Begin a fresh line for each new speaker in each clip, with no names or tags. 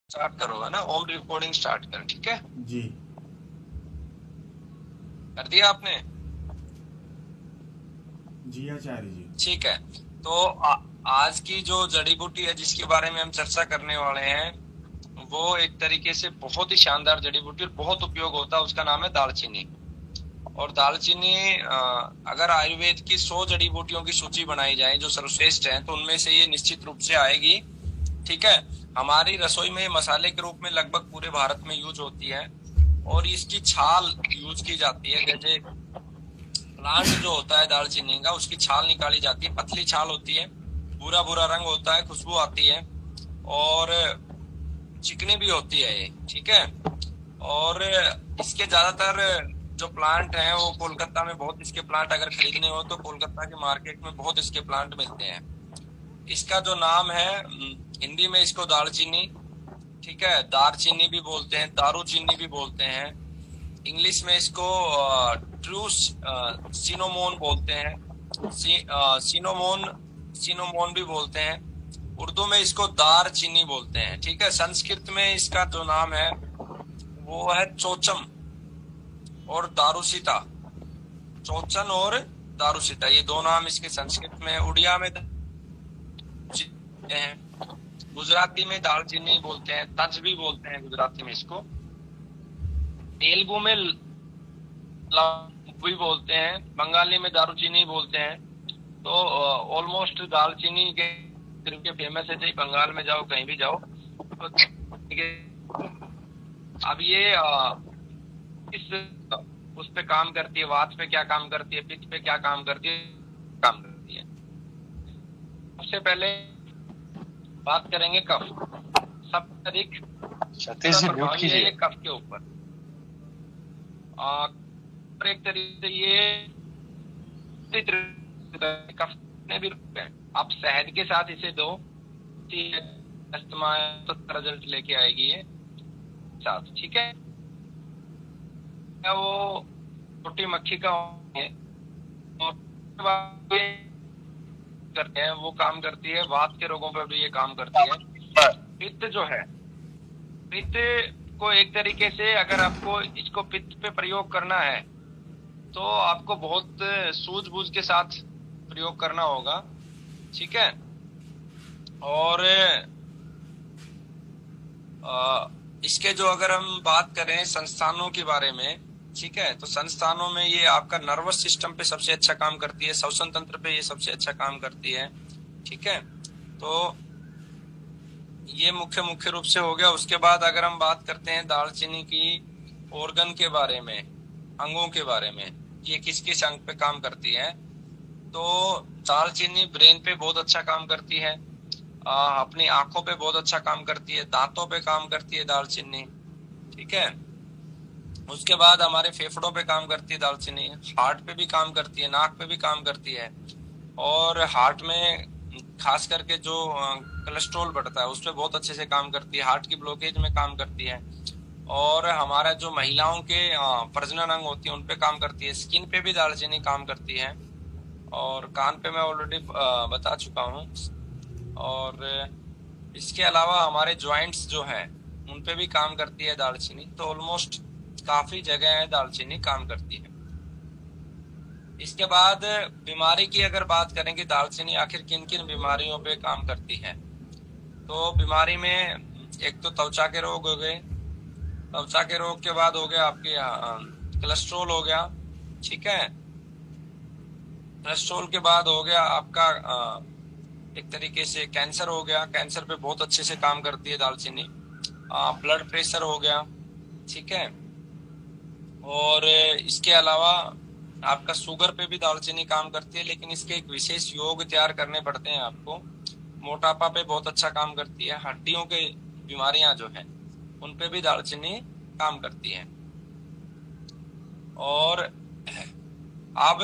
Start करोगे ना, home recording start कर, ठीक है।
जी।
कर दिया आपने?
जी आचार्य जी।
ठीक है। तो आज की जो जड़ी बूटी है जिसके बारे में हम चर्चा करने वाले हैं, वो एक तरीके से बहुत ही शानदार जड़ी बूटी और बहुत उपयोग होता है, उसका नाम है दालचीनी। और दालचीनी अगर आयुर्वेद की 100 जड़ी बूटियों की सूची बनाई जाए जो सर्वश्रेष्ठ है, तो उनमें से ये निश्चित रूप से आएगी। ठीक है। हमारी रसोई में मसाले के रूप में लगभग पूरे भारत में यूज होती है। और इसकी छाल यूज की जाती है। जैसे प्लांट जो होता है दालचीनी का, उसकी छाल निकाली जाती है, पतली छाल होती है, भूरा भूरा रंग होता है, खुशबू आती है और चिकनी भी होती है ये। ठीक है। और इसके ज्यादातर जो प्लांट हैं वो कोलकाता में बहुत, इसके प्लांट अगर खरीदने हो तो कोलकाता के मार्केट में बहुत इसके प्लांट मिलते हैं। इसका जो नाम है, हिंदी में इसको दालचीनी, ठीक है, दारचीनी भी बोलते हैं, दारूचीनी भी बोलते हैं। इंग्लिश में इसको ट्रूस सिनोमोन बोलते हैं, सिनोमोन, सिनोमोन भी बोलते हैं। उर्दू में इसको दार चीनी बोलते हैं। ठीक है। संस्कृत में इसका जो नाम है वो है चोचम और दारूसिता। चोचन और दारूसिता, ये दो नाम इसके संस्कृत में। उड़िया में हैं, गुजराती में दालचीनी बोलते हैं, तज भी बोलते हैं गुजराती में इसको। तेलुगु में भी बोलते हैं, बंगाली में दारूचीनी बोलते हैं। तो ऑलमोस्ट दालचीनी के फेमस है, चाहे बंगाल में जाओ कहीं भी जाओ तो ठीक है। अब ये इस उस पे काम करती है, वात पे क्या काम करती है, पित्त पे क्या काम करती है, काम करती है। सबसे पहले बात करेंगे कफ। सबसे अधिक
सतीश जी म्यूट
प्रभावी है ये
कीजिए।
कफ के ऊपर। और एक तरीके से ये कफ में भी रूप है। आप शहद के साथ इसे दो, अस्थमा तो रिजल्ट लेके आएगी ये साथ। ठीक है। वो छोटी मक्खी का है और करते हैं, वो काम करती है, वात के रोगों पर भी ये काम करती है। पित्त जो है, पित्त को एक तरीके से अगर आपको इसको पित्त पे प्रयोग करना है तो आपको बहुत सूझबूझ के साथ प्रयोग करना होगा। ठीक है। और इसके जो अगर हम बात करें संस्थानों के बारे में, ठीक है, तो संस्थानों में ये आपका नर्वस सिस्टम पे सबसे अच्छा काम करती है, श्वसन तंत्र पे ये सबसे अच्छा काम करती है। ठीक है। तो ये मुख्य मुख्य रूप से हो गया। उसके बाद अगर हम बात करते हैं दालचीनी की ऑर्गन के बारे में, अंगों के बारे में, ये किस किस अंग पे काम करती है, तो दालचीनी ब्रेन पे बहुत अच्छा काम करती है, अपनी आंखों पे बहुत अच्छा काम करती है, दांतों पे काम करती है दालचीनी। ठीक है। उसके बाद हमारे फेफड़ों पे काम करती है दालचीनी, हार्ट पे भी काम करती है, नाक पे भी काम करती है। और हार्ट में खास करके जो कोलेस्ट्रॉल बढ़ता है उस पे बहुत अच्छे से काम करती है, हार्ट की ब्लॉकेज में काम करती है। और हमारा जो महिलाओं के प्रजनन अंग होती है उन पे काम करती है। स्किन पे भी दालचीनी काम करती है। और कान पे मैं ऑलरेडी बता चुका हूँ। और इसके अलावा हमारे जॉइंट्स जो हैं उन पे भी काम करती है दालचीनी। तो ऑलमोस्ट काफी जगह है दालचीनी काम करती है। इसके बाद बीमारी की अगर बात करेंगे, दालचीनी आखिर किन किन बीमारियों पे काम करती है, तो बीमारी में एक तो त्वचा के रोग हो गए, त्वचा के रोग के बाद हो गया आपके कोलेस्ट्रोल हो गया। ठीक है। कोलेस्ट्रोल के बाद हो गया आपका एक तरीके से कैंसर हो गया, कैंसर पे बहुत अच्छे से काम करती है दालचीनी। ब्लड प्रेशर हो गया। ठीक है। और इसके अलावा आपका शुगर पे भी दालचीनी काम करती है, लेकिन इसके एक विशेष योग तैयार करने पड़ते हैं आपको। मोटापा पे बहुत अच्छा काम करती है, हड्डियों के बीमारियां जो है उन पे भी दालचीनी काम करती है। और अब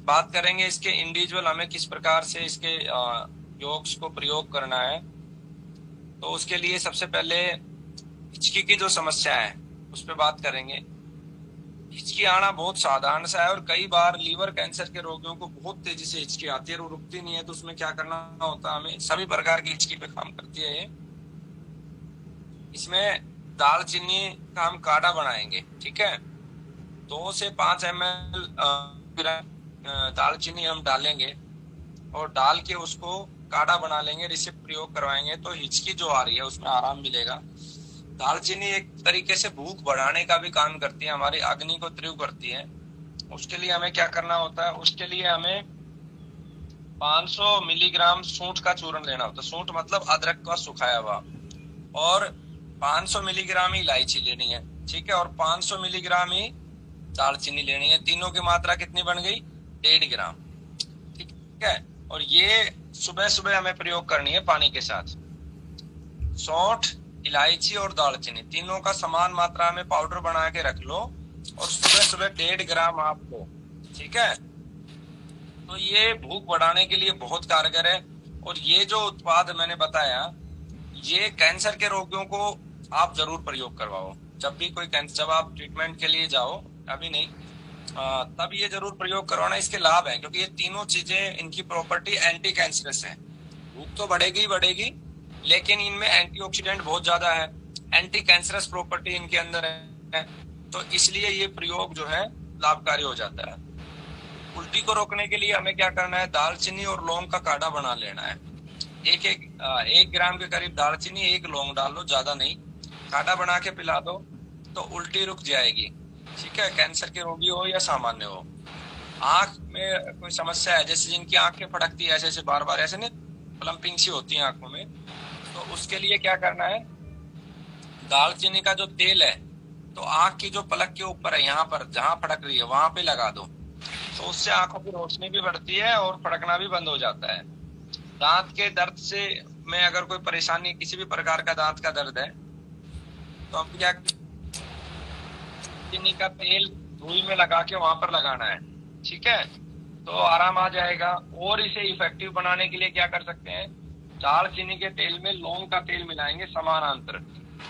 बात करेंगे इसके इंडिविजुअल हमें किस प्रकार से इसके योग्स को प्रयोग करना है। तो उसके लिए सबसे पहले हिचकी की जो समस्या है उस पर बात करेंगे। हिचकी आना बहुत साधारण सा है और कई बार लीवर कैंसर के रोगियों को बहुत तेजी से हिचकी आती है और वो रुकती नहीं है। तो उसमें क्या करना होता है हमें, सभी प्रकार की हिचकी पे काम करती है ये। इसमें दालचीनी का हम काढ़ा बनाएंगे, ठीक है। 2 से 5 ml दालचीनी हम डालेंगे और डाल के उसको काढ़ा बना लेंगे, इससे प्रयोग करवाएंगे तो हिचकी जो आ रही है उसमें आराम मिलेगा। दालचीनी एक तरीके से भूख बढ़ाने का भी काम करती है, हमारी अग्नि को तीव्र करती है। उसके लिए हमें क्या करना होता है, उसके लिए हमें 500 मिलीग्राम सूंठ का चूर्ण लेना होता है। सूंठ मतलब अदरक का सुखाया हुआ। और 500 मिलीग्राम ही इलायची लेनी है, ठीक है। और 500 मिलीग्राम ही दालचीनी लेनी है। तीनों की मात्रा कितनी बन गई, 1.5 ग्राम, ठीक है। और ये सुबह सुबह हमें प्रयोग करनी है पानी के साथ। सौंठ, इलायची और दालचीनी तीनों का समान मात्रा में पाउडर बना के रख लो और सुबह सुबह 1.5 ग्राम आप लो, ठीक है। तो ये भूख बढ़ाने के लिए बहुत कारगर है। और ये जो उत्पाद मैंने बताया, ये कैंसर के रोगियों को आप जरूर प्रयोग करवाओ। जब भी कोई कैंसर, जब आप ट्रीटमेंट के लिए जाओ, अभी नहीं, तब ये जरूर प्रयोग करवाना। इसके लाभ है क्योंकि ये तीनों चीजें, इनकी प्रॉपर्टी एंटी कैंसरस है। भूख तो बढ़ेगी ही बढ़ेगी, लेकिन इनमें एंटीऑक्सीडेंट बहुत ज्यादा है, एंटी कैंसरस प्रॉपर्टी इनके अंदर है। तो इसलिए ये प्रयोग जो है लाभकारी हो जाता है। उल्टी को रोकने के लिए हमें क्या करना है, दालचीनी और लौंग का काढ़ा बना लेना है। एक ग्राम के करीब दालचीनी, 1 लौंग डाल लो, ज्यादा नहीं। काढ़ा बना के पिला दो तो उल्टी रुक जाएगी, ठीक है। कैंसर के रोगी हो या सामान्य हो। आंख में कोई समस्या है, जैसे जिनकी आंखें फटकती है, ऐसे ऐसे बार बार ऐसे नहीं, प्लम्पिंग सी होती है आंखों में, तो उसके लिए क्या करना है, दालचीनी का जो तेल है तो आंख की जो पलक के ऊपर है, यहाँ पर जहां फटक रही है वहां पे लगा दो, तो उससे आंखों की रोशनी भी बढ़ती है और फटकना भी बंद हो जाता है। दांत के दर्द से में अगर कोई परेशानी, किसी भी प्रकार का दांत का दर्द है, तो हम क्या, चीनी का तेल रुई में लगा के वहां पर लगाना है, ठीक है। तो आराम आ जाएगा। और इसे इफेक्टिव बनाने के लिए क्या कर सकते हैं, दालचीनी के तेल में लौंग का तेल मिलाएंगे समानांतर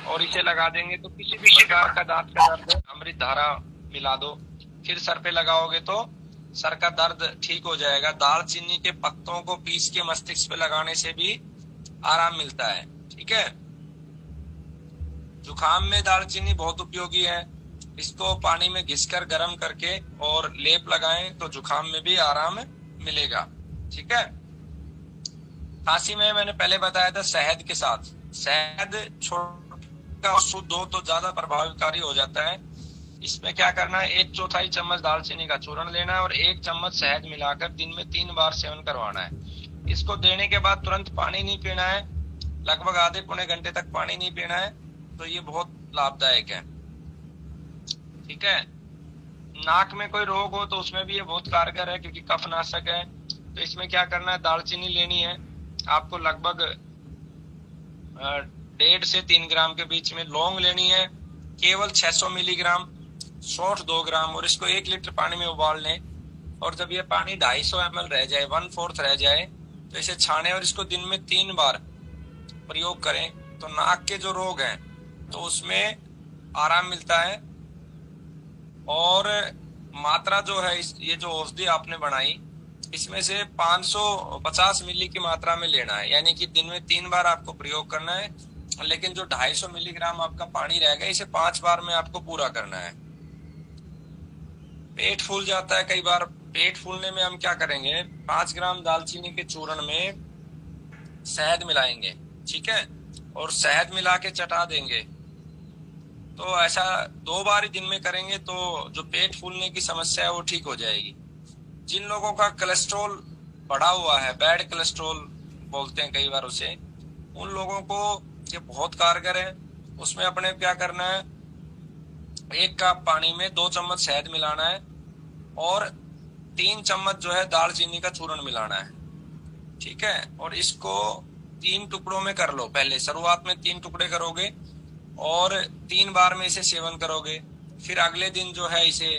और इसे लगा देंगे, तो किसी भी प्रकार का दांत का दर्द है, अमृत धारा मिला दो, फिर सर पे लगाओगे तो सर का दर्द ठीक हो जाएगा। दालचीनी के पत्तों को पीस के मस्तिष्क पे लगाने से भी आराम मिलता है, ठीक है। जुकाम में दालचीनी बहुत उपयोगी है। इसको पानी में घिसकर गर्म करके और लेप लगाएं तो जुकाम में भी आराम मिलेगा, ठीक है। खांसी में मैंने पहले बताया था शहद के साथ, शहद छोटा और शुद्ध हो तो ज्यादा प्रभावकारी हो जाता है। इसमें क्या करना है, 1/4 चम्मच दालचीनी का चूर्ण लेना है और 1 चम्मच शहद मिलाकर दिन में 3 बार सेवन करवाना है। इसको देने के बाद तुरंत पानी नहीं पीना है, लगभग आधे पौने घंटे तक पानी नहीं पीना है। तो ये बहुत लाभदायक है, ठीक है। नाक में कोई रोग हो तो उसमें भी ये बहुत कारगर है क्योंकि कफनाशक है। तो इसमें क्या करना है, दालचीनी लेनी है आपको लगभग 1.5 से 3 ग्राम के बीच में। लौंग लेनी है केवल 600 मिलीग्राम, सौंठ 2 ग्राम, और इसको 1 लीटर पानी में उबाल लें। और जब ये पानी 250 ml रह जाए, 1/4 रह जाए, तो इसे छाने और इसको दिन में 3 बार प्रयोग करें तो नाक के जो रोग हैं तो उसमें आराम मिलता है। और मात्रा जो है, ये जो औषधि आपने बनाई, इसमें से 550 मिली की मात्रा में लेना है, यानी कि दिन में 3 बार आपको प्रयोग करना है। लेकिन जो 250 मिलीग्राम आपका पानी रहेगा, इसे 5 बार में आपको पूरा करना है। पेट फूल जाता है कई बार, पेट फूलने में हम क्या करेंगे, 5 ग्राम दालचीनी के चूर्ण में शहद मिलाएंगे, ठीक है, और शहद मिला के चटा देंगे। तो ऐसा 2 बार ही दिन में करेंगे तो जो पेट फूलने की समस्या है वो ठीक हो जाएगी। जिन लोगों का कोलेस्ट्रॉल बढ़ा हुआ है, बैड कोलेस्ट्रॉल बोलते हैं कई बार उसे, उन लोगों को ये बहुत कारगर है। उसमें अपने क्या करना है, 1 कप पानी में 2 चम्मच शहद मिलाना है और 3 चम्मच जो है दालचीनी का चूर्ण मिलाना है, ठीक है। और इसको 3 टुकड़ों में कर लो। पहले शुरुआत में 3 टुकड़े करोगे और 3 बार में इसे सेवन करोगे। फिर अगले दिन जो है इसे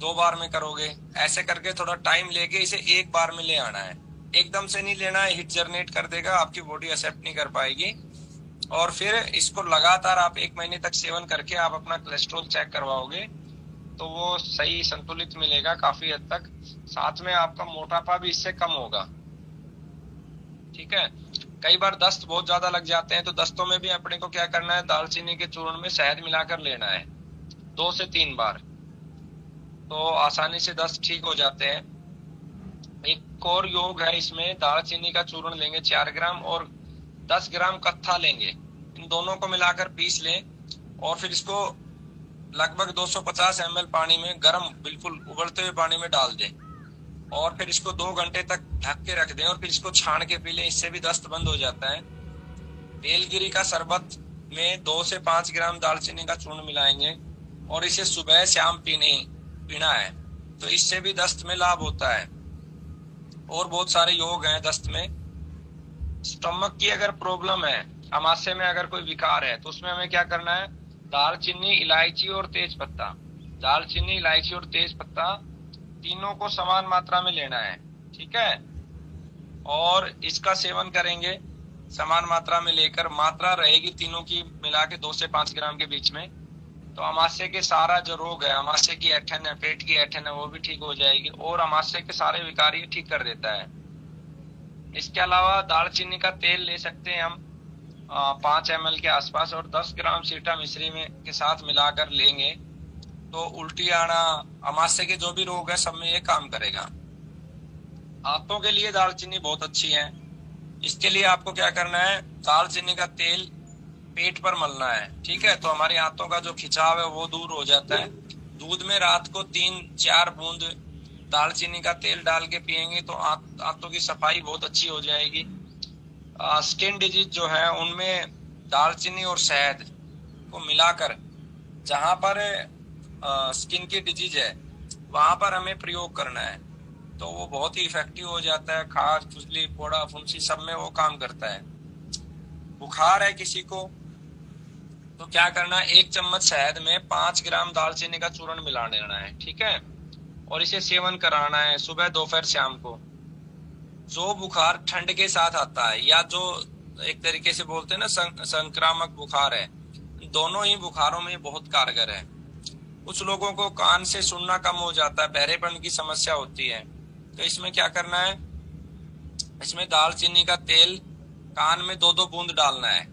2 बार में करोगे। ऐसे करके थोड़ा टाइम लेके इसे 1 बार में ले आना है। एकदम से नहीं लेना है, हिट जनरेट कर देगा, आपकी बॉडी एक्सेप्ट नहीं कर पाएगी। और फिर इसको लगातार आप 1 महीने तक सेवन करके आप अपना कोलेस्ट्रॉल चेक करवाओगे तो वो सही संतुलित मिलेगा काफी हद तक। साथ में आपका मोटापा भी इससे कम होगा, ठीक है। कई बार दस्त बहुत ज्यादा लग जाते हैं, तो दस्तों में भी अपने को क्या करना है, दालचीनी के चूर्ण में शहद मिलाकर लेना है 2 से 3 बार, तो आसानी से दस्त ठीक हो जाते हैं। एक और योग है, इसमें दालचीनी का चूर्ण लेंगे 4 ग्राम और 10 ग्राम कत्था लेंगे, इन दोनों को मिलाकर पीस लें और फिर इसको लगभग 250 ml पानी में, गर्म बिल्कुल उबलते हुए पानी में डाल दें और फिर इसको 2 घंटे तक ढक के रख दें और फिर इसको छान के पी लें, इससे भी दस्त बंद हो जाता है। बेलगिरी का शरबत में 2 से 5 ग्राम दालचीनी का चूर्ण मिलाएंगे और इसे सुबह शाम पीना है, तो इससे भी दस्त में लाभ होता है। और बहुत सारे योग हैं दस्त में। स्टमक की अगर प्रॉब्लम है, अमाशय में अगर कोई विकार है, तो उसमें हमें क्या करना है, दालचीनी, इलायची और तेज पत्ता, दालचीनी, इलायची और तेज पत्ता तीनों को समान मात्रा में लेना है, ठीक है। और इसका सेवन करेंगे समान मात्रा में लेकर, मात्रा रहेगी तीनों की मिला के 2 से 5 ग्राम के बीच में, तो अमाशय के सारा जो रोग है, अमाशय की ऐंठन है, पेट की ऐंठन है, वो भी ठीक हो जाएगी और अमाशय के सारे विकार ये ठीक कर देता है। इसके अलावा दालचीनी का तेल ले सकते हैं हम 5 ml के आसपास और 10 ग्राम सीटा मिश्री में के साथ मिलाकर लेंगे, तो उल्टी आना, अमाशय के जो भी रोग है सब में ये काम करेगा। आंतों के लिए दालचीनी बहुत अच्छी है। इसके लिए आपको क्या करना है, दालचीनी का तेल पेट पर मलना है, ठीक है, तो हमारी आंतों का जो खिंचाव है वो दूर हो जाता है। दूध में रात को 3-4 बूंद दालचीनी का तेल डाल के पियेंगे तो आंतों की सफाई बहुत अच्छी हो जाएगी। स्किन डिजीज जो है उनमें दालचीनी और शहद को मिलाकर, जहां पर स्किन की डिजीज है वहां पर हमें प्रयोग करना है, तो वो बहुत ही इफेक्टिव हो जाता है। खाज, खुजली, फोड़ा, फुंसी सब में वो काम करता है। बुखार है किसी को तो क्या करना है, 1 चम्मच शहद में 5 ग्राम दालचीनी का चूर्ण मिला लेना है, ठीक है, और इसे सेवन कराना है सुबह, दोपहर, शाम को। जो बुखार ठंड के साथ आता है या जो एक तरीके से बोलते हैं ना संक्रामक बुखार है, दोनों ही बुखारों में बहुत कारगर है। कुछ लोगों को कान से सुनना कम हो जाता है, बहरेपन की समस्या होती है, तो इसमें क्या करना है, इसमें दालचीनी का तेल कान में 2-2 बूंद डालना है,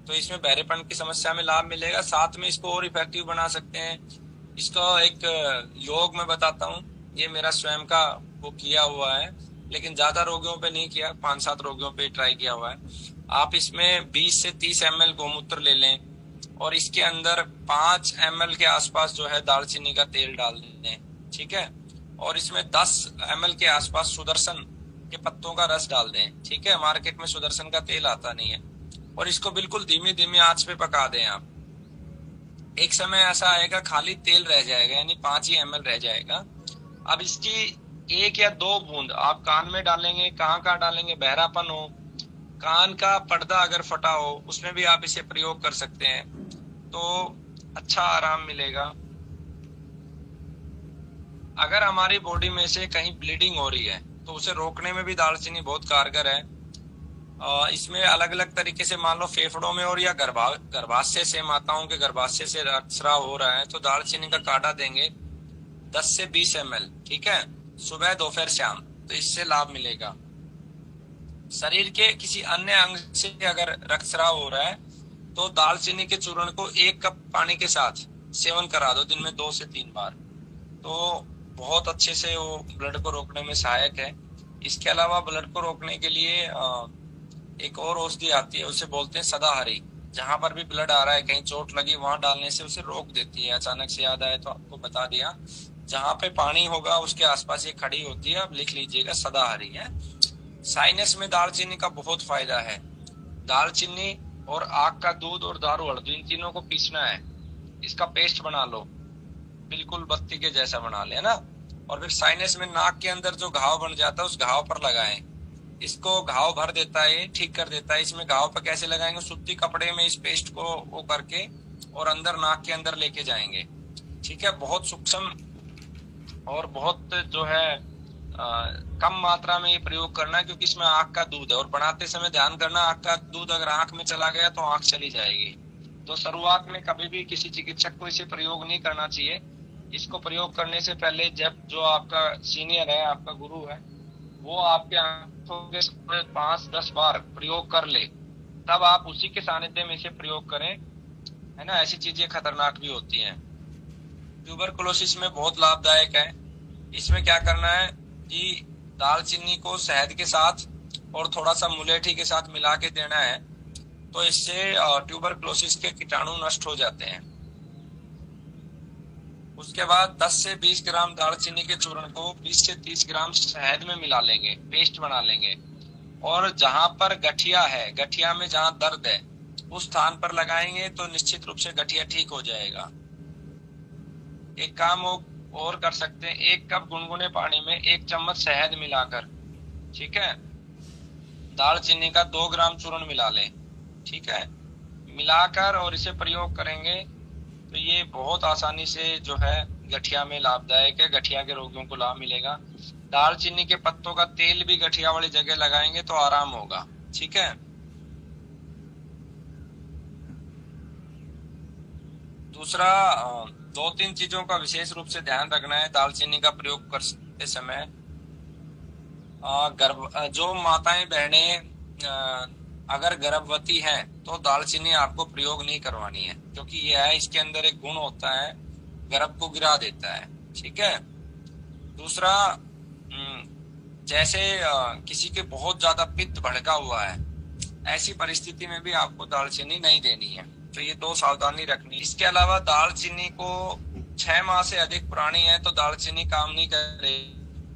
तो इसमें बहरेपन की समस्या में लाभ मिलेगा। साथ में इसको और इफेक्टिव बना सकते हैं। इसका एक योग मैं बताता हूँ, ये मेरा स्वयं का वो किया हुआ है, लेकिन ज्यादा रोगियों पे नहीं किया, 5-7 रोगियों पे ट्राई किया हुआ है। आप इसमें 20 से 30 ml गोमूत्र ले लें और इसके अंदर 5 ml के आसपास जो है दालचीनी का तेल डाल दें, ठीक है, और इसमें 10 ml के आसपास सुदर्शन के पत्तों का रस डाल दें, ठीक है। मार्केट में सुदर्शन का तेल आता नहीं है, और इसको बिल्कुल धीमी धीमी आंच पे पका दें आप। एक समय ऐसा आएगा खाली तेल रह जाएगा, यानी 5 ही ml रह जाएगा। अब इसकी 1 या 2 बूंद आप कान में डालेंगे, कहाँ डालेंगे, बहरापन हो, कान का पर्दा अगर फटा हो, उसमें भी आप इसे प्रयोग कर सकते हैं, तो अच्छा आराम मिलेगा। अगर हमारी बॉडी में से कहीं ब्लीडिंग हो रही है तो उसे रोकने में भी दालचीनी बहुत कारगर है। इसमें अलग अलग तरीके से, मान लो फेफड़ों में और या गर्भाशय से, माताओं के गर्भाशय से रक्तस्राव हो रहा है, तो दालचीनी का काढ़ा देंगे 10 से 20 ml, ठीक है, सुबह, दोपहर, शाम, तो इससे लाभ मिलेगा। शरीर के किसी अन्य अंग से अगर रक्तस्राव हो रहा है तो दालचीनी के चूर्ण को 1 कप पानी के साथ सेवन करा दो दिन में 2 से 3 बार, तो बहुत अच्छे से वो ब्लड को रोकने में सहायक है। इसके अलावा ब्लड को रोकने के लिए एक और औषधि आती है, उसे बोलते हैं सदाहरी। जहां पर भी ब्लड आ रहा है, कहीं चोट लगी, वहां डालने से उसे रोक देती है। अचानक से याद आए तो आपको बता दिया। जहां पे पानी होगा उसके आसपास ये खड़ी होती है, आप लिख लीजिएगा, सदाहरी है। साइनस में दालचीनी का बहुत फायदा है। दालचीनी और आक का दूध और दारू हल्दी, इन तीनों को पीसना है, इसका पेस्ट बना लो, बिल्कुल बत्ती के जैसा बना लेना, और फिर साइनस में नाक के अंदर जो घाव बन जाता है उस घाव पर लगाएं। इसको घाव भर देता है, ठीक कर देता है। इसमें घाव पर कैसे लगाएंगे, सूती कपड़े में इस पेस्ट को वो करके और अंदर नाक के अंदर लेके जाएंगे, ठीक है। बहुत सूक्ष्म और बहुत जो है कम मात्रा में ये प्रयोग करना है, क्योंकि इसमें आँख का दूध है, और बनाते समय ध्यान करना, आँख का दूध अगर आँख में चला गया तो आँख चली जाएगी। तो शुरुआत में कभी भी किसी चिकित्सक को इसे प्रयोग नहीं करना चाहिए। इसको प्रयोग करने से पहले जब जो आपका सीनियर है, आपका गुरु है, वो आपके थोड़े 5-10 बार प्रयोग कर ले, तब आप उसी के सानिध्य में इसे प्रयोग करें, है ना। ऐसी चीजें खतरनाक भी होती हैं। ट्यूबरकुलोसिस में बहुत लाभदायक है। इसमें क्या करना है कि दालचीनी को शहद के साथ और थोड़ा सा मुलेठी के साथ मिला के देना है, तो इससे ट्यूबरकुलोसिस के कीटाणु नष्ट हो जाते हैं। उसके बाद 10 से 20 ग्राम दालचीनी के चूर्ण को 20 से 30 ग्राम शहद में मिला लेंगे, पेस्ट बना लेंगे, और जहां पर गठिया है, गठिया में जहां दर्द है, उस स्थान पर लगाएंगे तो निश्चित रूप से गठिया ठीक हो जाएगा। एक काम और कर सकते हैं, 1 कप गुनगुने पानी में 1 चम्मच शहद मिलाकर, ठीक है, दालचीनी का 2 ग्राम चूर्ण मिला लें, ठीक है, मिलाकर और इसे प्रयोग करेंगे तो ये बहुत आसानी से जो है गठिया में लाभदायक है, गठिया के रोगियों को लाभ मिलेगा। दालचीनी के पत्तों का तेल भी गठिया वाली जगह लगाएंगे तो आराम होगा, ठीक है। दूसरा, 2-3 चीजों का विशेष रूप से ध्यान रखना है दालचीनी का प्रयोग करते समय। जो माताएं बहनें अगर गर्भवती हैं तो दालचीनी आपको प्रयोग नहीं करवानी है, क्योंकि यह है, इसके अंदर एक गुण होता है, गर्भ को गिरा देता है, ठीक है। दूसरा, जैसे किसी के बहुत ज्यादा पित्त भड़का हुआ है, ऐसी परिस्थिति में भी आपको दालचीनी नहीं देनी है, तो ये 2 सावधानी रखनी। इसके अलावा दालचीनी को 6 माह से अधिक पुरानी है तो दालचीनी काम नहीं करे,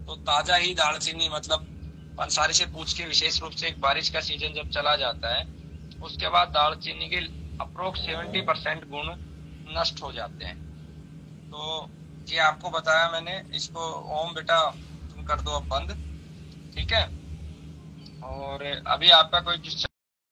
तो ताजा ही दालचीनी, मतलब पंसारी से पूछ के, विशेष रूप से एक बारिश का सीजन जब चला जाता है उसके बाद दालचीनी के अप्रोक्स 70% गुण नष्ट हो जाते हैं। तो ये आपको बताया मैंने। इसको ओम बेटा तुम कर दो अब बंद, ठीक है। और अभी आपका कोई